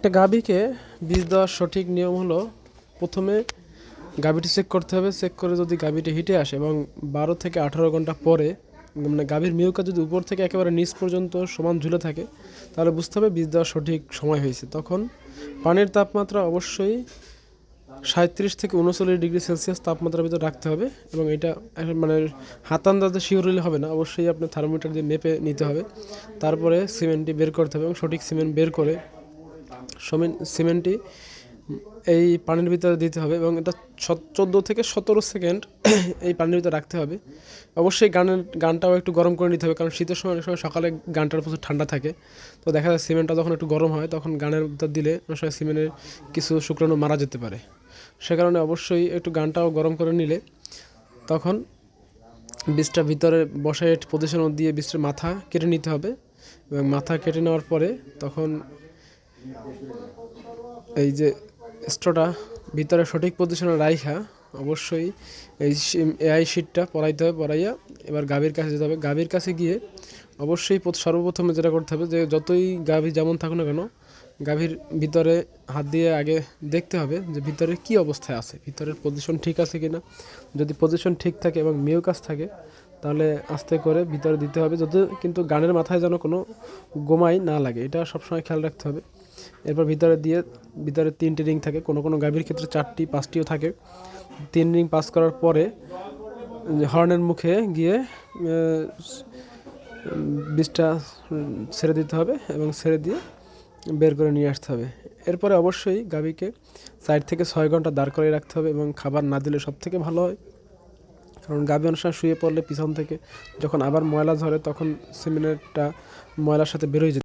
একটা গাভীকে বীজ দেওয়ার সঠিক নিয়ম হলো প্রথমে গাভীটি চেক করতে হবে। চেক করে যদি গাভীটি হিটে আসে এবং 12 থেকে 18 ঘন্টা পরে মানে গাভীর মিউকা যদি উপর থেকে একেবারে নিচ পর্যন্ত সমান ঝুলে থাকে, তাহলে বুঝতে হবে বীজ দেওয়ার সঠিক সময় হয়েছে। তখন পানির তাপমাত্রা অবশ্যই 37 থেকে 39 ডিগ্রি সেলসিয়াস তাপমাত্রার ভিতর রাখতে হবে। এবং এটা মানে হাত আন্দাজে শিওর হলে হবে না, অবশ্যই আপনি থার্মোমিটার দিয়ে মেপে নিতে হবে। তারপরে সিমেন্টটি বের করতে হবে এবং সঠিক সিমেন্ট বের করে সিমেন্টটি এই পানির ভিতরে দিতে হবে এবং এটা 14 থেকে 17 সেকেন্ড এই পানির ভিতরে রাখতে হবে। অবশ্যই গানটাও একটু গরম করে নিতে হবে, কারণ শীতের সময় অনেক সময় সকালে গানটার প্রচুর ঠান্ডা থাকে। তো দেখা যায় সিমেন্টটা যখন একটু গরম হয় তখন গানের ভিতর দিলে অনেক সময় সিমেন্টের কিছু শুক্রাণু মারা যেতে পারে। সে কারণে অবশ্যই একটু গানটাও গরম করে নিলে তখন বীজটা ভিতরে বসায় পজিশন দিয়ে বীজটার মাথা কেটে নিতে হবে। এবং মাথা কেটে নেওয়ার পরে তখন এই যে স্ট্রটা ভিতরে সঠিক পজিশনে রাইখা অবশ্যই এই এআই শিটটা পরাইতে হবে। পরাইয়া এবার গাভীর কাছে যেতে হবে। গাভীর কাছে গিয়ে অবশ্যই সর্বপ্রথমে যেটা করতে হবে যে যতই গাভী যেমন থাকুক না কেন, গাভীর ভিতরে হাত দিয়ে আগে দেখতে হবে যে ভিতরে কি অবস্থায় আছে, ভিতরের পজিশন ঠিক আছে কি না। যদি পজিশন ঠিক থাকে এবং মিউকাস থাকে তাহলে আস্তে করে ভিতরে দিতে হবে, যদি কিন্তু গানের মাথায় যেন কোনো গোমাই না লাগে, এটা সবসময় খেয়াল রাখতে হবে। এরপর ভিতরে 3টে রিং থাকে, কোনো কোনো গাভীর ক্ষেত্রে 4টি 5টিও থাকে। 3 রিং পাস করার পরে হর্নের মুখে গিয়ে বীজটা ছেড়ে দিতে হবে এবং ছেড়ে দিয়ে বের করে নিয়ে আসতে হবে। এরপরে অবশ্যই গাভীকে 4 থেকে 6 ঘন্টা দাঁড় করে রাখতে হবে এবং খাবার না দিলে সব থেকে ভালো হয়, কারণ গাভী অনেক সময় শুয়ে পড়লে পিছন থেকে যখন আবার ময়লা ঝরে তখন সিমেন্টটা ময়লার সাথে বেরোয় যেতে